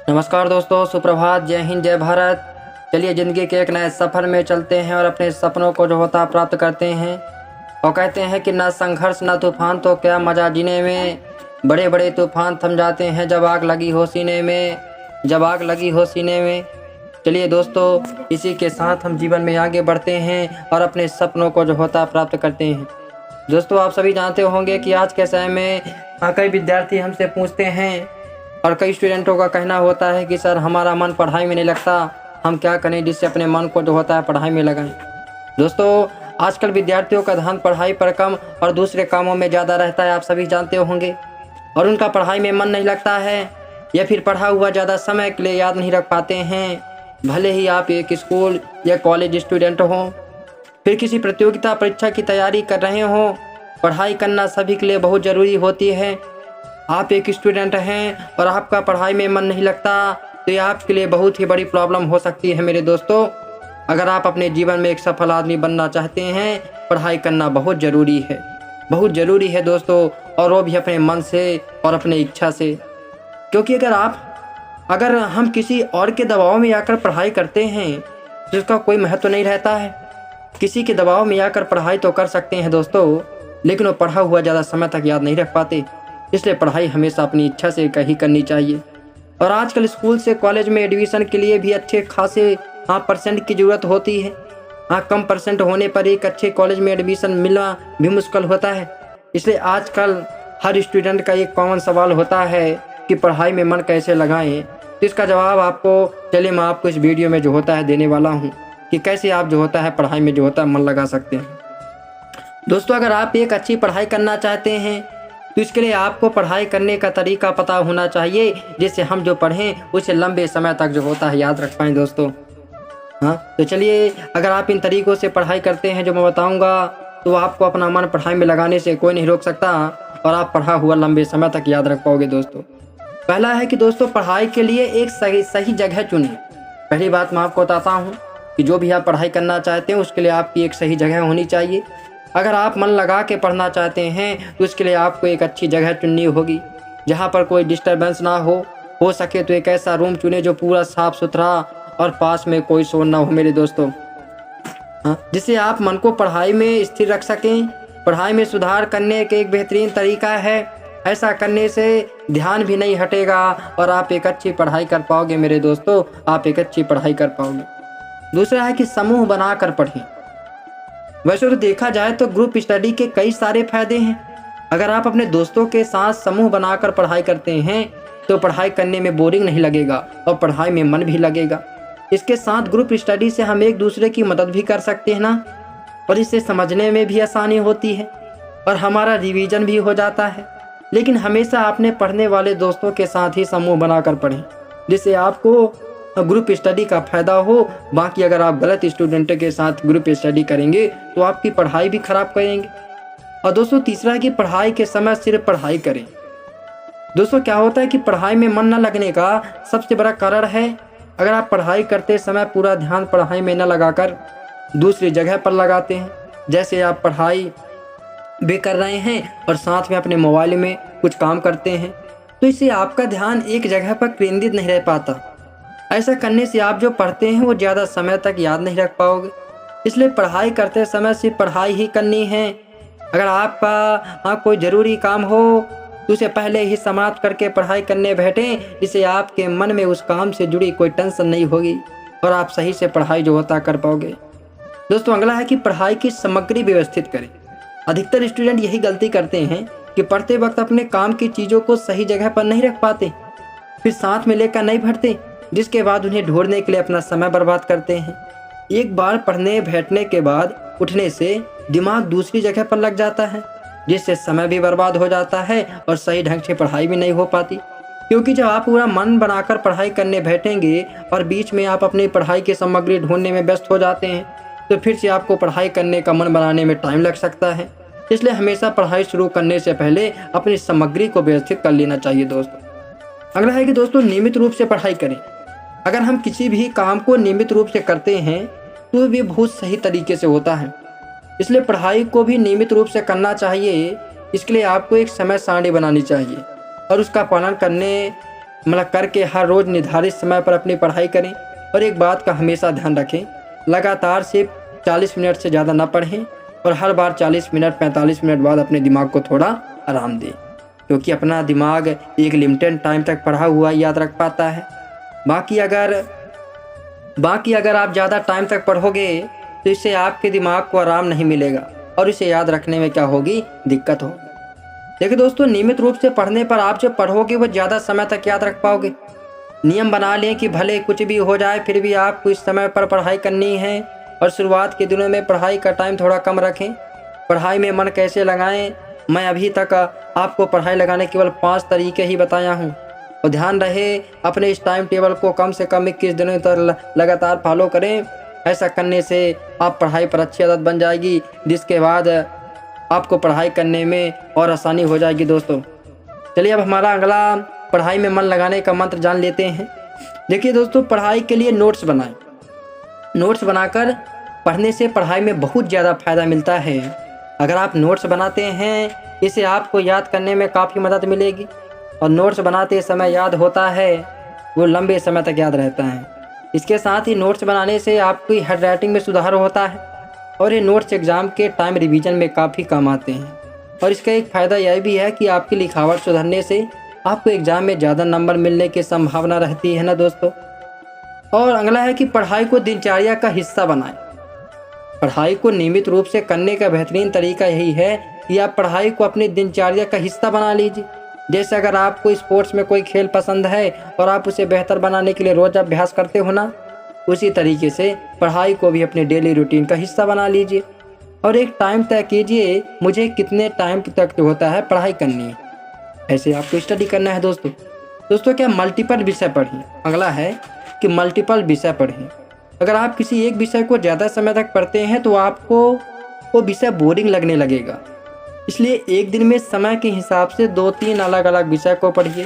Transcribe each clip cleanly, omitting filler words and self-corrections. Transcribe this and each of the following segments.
नमस्कार दोस्तों, सुप्रभात, जय हिंद, जय भारत। चलिए ज़िंदगी के एक नए सफ़र में चलते हैं और अपने सपनों को जो होता प्राप्त करते हैं। और कहते हैं कि ना संघर्ष ना तूफान तो क्या मज़ा जीने में। बड़े बड़े तूफान थम जाते हैं जब आग लगी हो सीने में, जब आग लगी हो सीने में। चलिए दोस्तों, इसी के साथ हम जीवन में आगे बढ़ते हैं और अपने सपनों को जो होता प्राप्त करते हैं। दोस्तों, आप सभी जानते होंगे कि आज के समय में कई विद्यार्थी हमसे पूछते हैं और कई स्टूडेंटों का कहना होता है कि सर हमारा मन पढ़ाई में नहीं लगता, हम क्या करें जिससे अपने मन को जो होता है पढ़ाई में लगाएं। दोस्तों, आजकल विद्यार्थियों का ध्यान पढ़ाई पर कम और दूसरे कामों में ज़्यादा रहता है, आप सभी जानते होंगे। और उनका पढ़ाई में मन नहीं लगता है या फिर पढ़ा हुआ ज़्यादा समय के लिए याद नहीं रख पाते हैं। भले ही आप एक स्कूल या कॉलेज स्टूडेंट हों, फिर किसी प्रतियोगिता परीक्षा की तैयारी कर रहे हों, पढ़ाई करना सभी के लिए बहुत ज़रूरी होती है। आप एक स्टूडेंट हैं और आपका पढ़ाई में मन नहीं लगता तो ये आपके लिए बहुत ही बड़ी प्रॉब्लम हो सकती है मेरे दोस्तों। अगर आप अपने जीवन में एक सफल आदमी बनना चाहते हैं, पढ़ाई करना बहुत ज़रूरी है, बहुत ज़रूरी है दोस्तों, और वो भी अपने मन से और अपने इच्छा से। क्योंकि अगर हम किसी और के दबाव में आकर पढ़ाई करते हैं तो उसका कोई महत्व नहीं रहता है। किसी के दबाव में आकर पढ़ाई तो कर सकते हैं दोस्तों, लेकिन वो पढ़ा हुआ ज़्यादा समय तक याद नहीं रख पाते। इसलिए पढ़ाई हमेशा अपनी इच्छा से कहीं करनी चाहिए। और आजकल स्कूल से कॉलेज में एडमिशन के लिए भी अच्छे खासे परसेंट की ज़रूरत होती है। कम परसेंट होने पर एक अच्छे कॉलेज में एडमिशन मिलना भी मुश्किल होता है। इसलिए आजकल हर स्टूडेंट का एक कॉमन सवाल होता है कि पढ़ाई में मन कैसे लगाएं। तो इसका जवाब मैं आपको इस वीडियो में जो होता है देने वाला हूँ कि कैसे आप जो होता है पढ़ाई में जो होता है मन लगा सकते हैं। दोस्तों, अगर आप एक अच्छी पढ़ाई करना चाहते हैं तो इसके लिए आपको पढ़ाई करने का तरीका पता होना चाहिए, जिससे हम जो पढ़ें उसे लंबे समय तक जो होता है याद रख पाएँ दोस्तों। तो चलिए, अगर आप इन तरीक़ों से पढ़ाई करते हैं जो मैं बताऊंगा, तो आपको अपना मन पढ़ाई में लगाने से कोई नहीं रोक सकता और आप पढ़ा हुआ लंबे समय तक याद रख पाओगे दोस्तों। पहला है कि दोस्तों, पढ़ाई के लिए एक सही जगह चुनें। पहली बात मैं आपको बताता हूँ कि जो भी आप पढ़ाई करना चाहते हैं उसके लिए आपकी एक सही जगह होनी चाहिए। अगर आप मन लगा के पढ़ना चाहते हैं तो उसके लिए आपको एक अच्छी जगह चुननी होगी जहाँ पर कोई डिस्टर्बेंस ना हो सके तो एक ऐसा रूम चुने जो पूरा साफ सुथरा और पास में कोई शोर ना हो मेरे दोस्तों, जिससे आप मन को पढ़ाई में स्थिर रख सकें। पढ़ाई में सुधार करने के एक बेहतरीन तरीका है, ऐसा करने से ध्यान भी नहीं हटेगा और आप एक अच्छी पढ़ाई कर पाओगे मेरे दोस्तों, आप एक अच्छी पढ़ाई कर पाओगे। दूसरा है कि समूह बनाकर पढ़ें। वैसे तो देखा जाए तो ग्रुप स्टडी के कई सारे फायदे हैं। अगर आप अपने दोस्तों के साथ समूह बनाकर पढ़ाई करते हैं तो पढ़ाई करने में बोरिंग नहीं लगेगा और पढ़ाई में मन भी लगेगा। इसके साथ ग्रुप स्टडी से हम एक दूसरे की मदद भी कर सकते हैं ना, और इससे समझने में भी आसानी होती है और हमारा रिवीजन भी हो जाता है। लेकिन हमेशा अपने पढ़ने वाले दोस्तों के साथ ही समूह बनाकर पढ़ें, जिससे आपको ग्रुप स्टडी का फ़ायदा हो। बाकी अगर आप गलत स्टूडेंट के साथ ग्रुप स्टडी करेंगे तो आपकी पढ़ाई भी ख़राब करेंगे। और दोस्तों, तीसरा है कि पढ़ाई के समय सिर्फ पढ़ाई करें। दोस्तों, क्या होता है कि पढ़ाई में मन न लगने का सबसे बड़ा कारण है अगर आप पढ़ाई करते समय पूरा ध्यान पढ़ाई में न लगाकर दूसरी जगह पर लगाते हैं। जैसे आप पढ़ाई भी कर रहे हैं और साथ में अपने मोबाइल में कुछ काम करते हैं, तो इससे आपका ध्यान एक जगह पर केंद्रित नहीं रह पाता। ऐसा करने से आप जो पढ़ते हैं वो ज़्यादा समय तक याद नहीं रख पाओगे। इसलिए पढ़ाई करते समय सिर्फ पढ़ाई ही करनी है। अगर आपका कोई ज़रूरी काम हो तो उसे पहले ही समाप्त करके पढ़ाई करने बैठें, जिससे आपके मन में उस काम से जुड़ी कोई टेंशन नहीं होगी और आप सही से पढ़ाई जो होता कर पाओगे। दोस्तों, अगला है कि पढ़ाई की सामग्री व्यवस्थित करें। अधिकतर स्टूडेंट यही गलती करते हैं कि पढ़ते वक्त अपने काम की चीज़ों को सही जगह पर नहीं रख पाते, फिर साथ में लेकर नहीं पढ़ते, जिसके बाद उन्हें ढूंढने के लिए अपना समय बर्बाद करते हैं। एक बार पढ़ने बैठने के बाद उठने से दिमाग दूसरी जगह पर लग जाता है, जिससे समय भी बर्बाद हो जाता है और सही ढंग से पढ़ाई भी नहीं हो पाती। क्योंकि जब आप पूरा मन बनाकर पढ़ाई करने बैठेंगे और बीच में आप अपनी पढ़ाई की सामग्री ढूंढने में व्यस्त हो जाते हैं तो फिर से आपको पढ़ाई करने का मन बनाने में टाइम लग सकता है। इसलिए हमेशा पढ़ाई शुरू करने से पहले अपनी सामग्री को व्यवस्थित कर लेना चाहिए दोस्तों। अगला है कि दोस्तों, नियमित रूप से पढ़ाई करें। अगर हम किसी भी काम को नियमित रूप से करते हैं तो भी बहुत सही तरीके से होता है। इसलिए पढ़ाई को भी नियमित रूप से करना चाहिए। इसके लिए आपको एक समय सारणी बनानी चाहिए और उसका पालन करने मतलब करके हर रोज़ निर्धारित समय पर अपनी पढ़ाई करें। और एक बात का हमेशा ध्यान रखें, लगातार सिर्फ 40 मिनट से ज़्यादा ना पढ़ें और हर बार 40 मिनट 45 मिनट बाद अपने दिमाग को थोड़ा आराम दें, क्योंकि अपना दिमाग एक लिमिटेड टाइम तक पढ़ा हुआ याद रख पाता है। बाकी अगर आप ज़्यादा टाइम तक पढ़ोगे तो इससे आपके दिमाग को आराम नहीं मिलेगा और इसे याद रखने में क्या होगी, दिक्कत होगी। देखिए दोस्तों, नियमित रूप से पढ़ने पर आप जो पढ़ोगे वो ज़्यादा समय तक याद रख पाओगे। नियम बना लें कि भले कुछ भी हो जाए फिर भी आपको इस समय पर पढ़ाई करनी है और शुरुआत के दिनों में पढ़ाई का टाइम थोड़ा कम रखें। पढ़ाई में मन कैसे लगाएं, मैं अभी तक आपको पढ़ाई लगाने केवल 5 तरीके ही बताया हूँ। और ध्यान रहे, अपने इस टाइम टेबल को कम से कम 21 दिनों तक लगातार फॉलो करें। ऐसा करने से आप पढ़ाई पर अच्छी आदत बन जाएगी, जिसके बाद आपको पढ़ाई करने में और आसानी हो जाएगी। दोस्तों चलिए अब हमारा अगला पढ़ाई में मन लगाने का मंत्र जान लेते हैं। देखिए दोस्तों, पढ़ाई के लिए नोट्स बनाएं। नोट्स बनाकर पढ़ने से पढ़ाई में बहुत ज़्यादा फायदा मिलता है। अगर आप नोट्स बनाते हैं, इससे आपको याद करने में काफ़ी मदद मिलेगी। और नोट्स बनाते समय याद होता है वो लंबे समय तक याद रहता है। इसके साथ ही नोट्स बनाने से आपकी हैंड राइटिंग में सुधार होता है और ये नोट्स एग्ज़ाम के टाइम रिवीजन में काफ़ी काम आते हैं। और इसका एक फ़ायदा यह भी है कि आपकी लिखावट सुधरने से आपको एग्ज़ाम में ज़्यादा नंबर मिलने की संभावना रहती है ना दोस्तों। और अगला है कि पढ़ाई को दिनचर्या का हिस्सा बनाएं। पढ़ाई को नियमित रूप से करने का बेहतरीन तरीका यही है कि आप पढ़ाई को अपनी दिनचर्या का हिस्सा बना लीजिए। जैसे अगर आपको स्पोर्ट्स में कोई खेल पसंद है और आप उसे बेहतर बनाने के लिए रोज़ अभ्यास करते हो ना, उसी तरीके से पढ़ाई को भी अपने डेली रूटीन का हिस्सा बना लीजिए। और एक टाइम तय कीजिए, मुझे कितने टाइम तक होता है पढ़ाई करनी है, ऐसे आपको स्टडी करना है। दोस्तों क्या मल्टीपल विषय पढ़ें। अगला है कि मल्टीपल विषय पढ़ें। अगर आप किसी एक विषय को ज़्यादा समय तक पढ़ते हैं तो आपको वो विषय बोरिंग लगने लगेगा। इसलिए एक दिन में समय के हिसाब से 2-3 अलग अलग विषय को पढ़िए,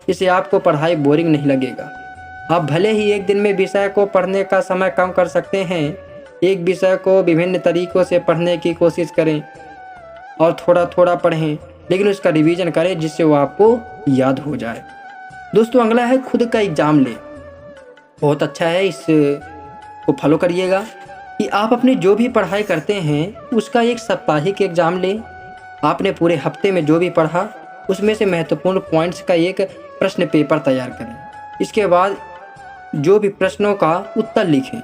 इससे आपको पढ़ाई बोरिंग नहीं लगेगा। आप भले ही एक दिन में विषय को पढ़ने का समय कम कर सकते हैं, एक विषय को विभिन्न तरीक़ों से पढ़ने की कोशिश करें और थोड़ा थोड़ा पढ़ें, लेकिन उसका रिवीजन करें जिससे वो आपको याद हो जाए। दोस्तों अगला है खुद का एग्ज़ाम लें। बहुत अच्छा है, इसको फॉलो करिएगा कि आप अपनी जो भी पढ़ाई करते हैं उसका एक साप्ताहिक एग्ज़ाम लें। आपने पूरे हफ्ते में जो भी पढ़ा उसमें से महत्वपूर्ण पॉइंट्स का एक प्रश्न पेपर तैयार करें। इसके बाद जो भी प्रश्नों का उत्तर लिखें।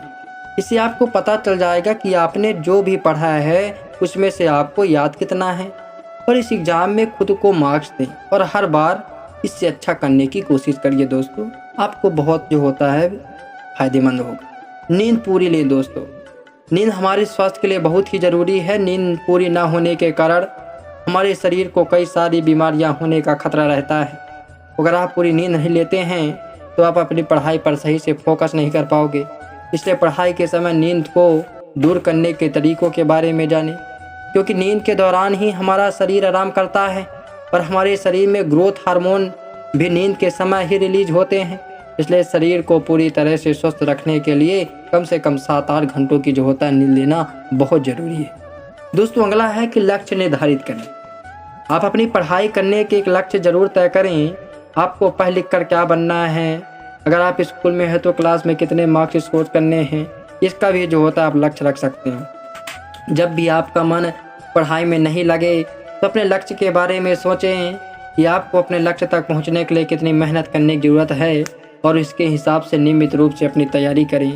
इससे आपको पता चल जाएगा कि आपने जो भी पढ़ा है उसमें से आपको याद कितना है। और इस एग्ज़ाम में खुद को मार्क्स दें और हर बार इससे अच्छा करने की कोशिश करिए। दोस्तों आपको बहुत जो होता है फ़ायदेमंद होगा। नींद पूरी लें। दोस्तों नींद हमारे स्वास्थ्य के लिए बहुत ही ज़रूरी है। नींद पूरी ना होने के कारण हमारे शरीर को कई सारी बीमारियां होने का खतरा रहता है। अगर आप पूरी नींद नहीं लेते हैं तो आप अपनी पढ़ाई पर सही से फोकस नहीं कर पाओगे। इसलिए पढ़ाई के समय नींद को दूर करने के तरीक़ों के बारे में जानें, क्योंकि नींद के दौरान ही हमारा शरीर आराम करता है और हमारे शरीर में ग्रोथ हार्मोन भी नींद के समय ही रिलीज होते हैं। इसलिए शरीर को पूरी तरह से स्वस्थ रखने के लिए कम से कम 7-8 घंटों की जो होता है नींद लेना बहुत ज़रूरी है। दोस्तों अगला है कि लक्ष्य निर्धारित करें। आप अपनी पढ़ाई करने के एक लक्ष्य ज़रूर तय करें। आपको पढ़ लिख कर क्या बनना है, अगर आप स्कूल में हैं तो क्लास में कितने मार्क्स स्कोर करने हैं, इसका भी जो होता है आप लक्ष्य रख सकते हैं। जब भी आपका मन पढ़ाई में नहीं लगे तो अपने लक्ष्य के बारे में सोचें कि आपको अपने लक्ष्य तक पहुंचने के लिए कितनी मेहनत करने की ज़रूरत है और इसके हिसाब से नियमित रूप से अपनी तैयारी करें।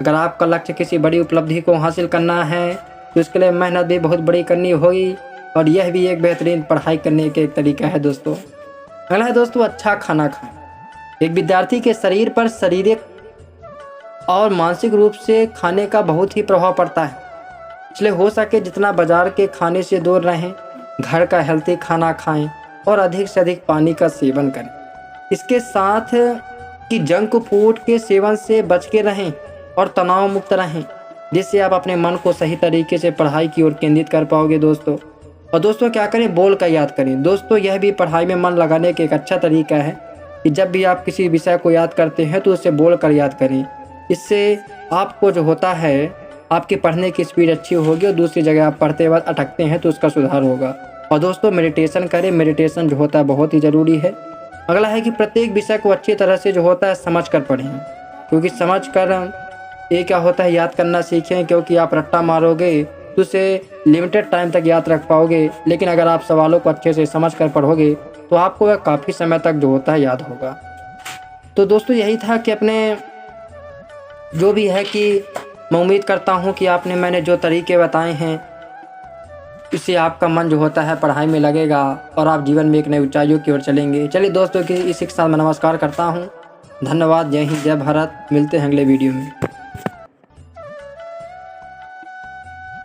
अगर आपका लक्ष्य किसी बड़ी उपलब्धि को हासिल करना है तो इसके लिए मेहनत भी बहुत बड़ी करनी होगी और यह भी एक बेहतरीन पढ़ाई करने का एक तरीका है। दोस्तों अगला है दोस्तों अच्छा खाना खाएं। एक विद्यार्थी के शरीर पर शारीरिक और मानसिक रूप से खाने का बहुत ही प्रभाव पड़ता है। इसलिए हो सके जितना बाजार के खाने से दूर रहें, घर का हेल्थी खाना खाएं और अधिक से अधिक पानी का सेवन करें। इसके साथ कि जंक फूड के सेवन से बच के रहें और तनाव मुक्त रहें, जिससे आप अपने मन को सही तरीके से पढ़ाई की ओर केंद्रित कर पाओगे। और दोस्तों क्या करें, बोल कर याद करें। दोस्तों यह भी पढ़ाई में मन लगाने का एक अच्छा तरीका है कि जब भी आप किसी विषय को याद करते हैं तो उसे बोल कर याद करें। इससे आपको जो होता है आपकी पढ़ने की स्पीड अच्छी होगी और दूसरी जगह आप पढ़ते वक्त अटकते हैं तो उसका सुधार होगा। और दोस्तों मेडिटेशन करें। मेडिटेशन जो होता है बहुत ही ज़रूरी है। अगला है कि प्रत्येक विषय को अच्छी तरह से जो होता है समझ कर पढ़ें, क्योंकि समझ कर ये क्या होता है याद करना सीखें, क्योंकि आप रट्टा मारोगे तो उसे लिमिटेड टाइम तक याद रख पाओगे, लेकिन अगर आप सवालों को अच्छे से समझ कर पढ़ोगे तो आपको वह काफ़ी समय तक जो होता है याद होगा। तो दोस्तों यही था कि अपने जो भी है कि मैं उम्मीद करता हूँ कि मैंने जो तरीके बताए हैं इससे आपका मन जो होता है पढ़ाई में लगेगा और आप जीवन में एक नई ऊंचाइयों की ओर चलेंगे। चलिए दोस्तों, कि इसी के साथ मैं नमस्कार करता हूँ। धन्यवाद। जय हिंद, जय भारत। मिलते हैं अगले वीडियो में।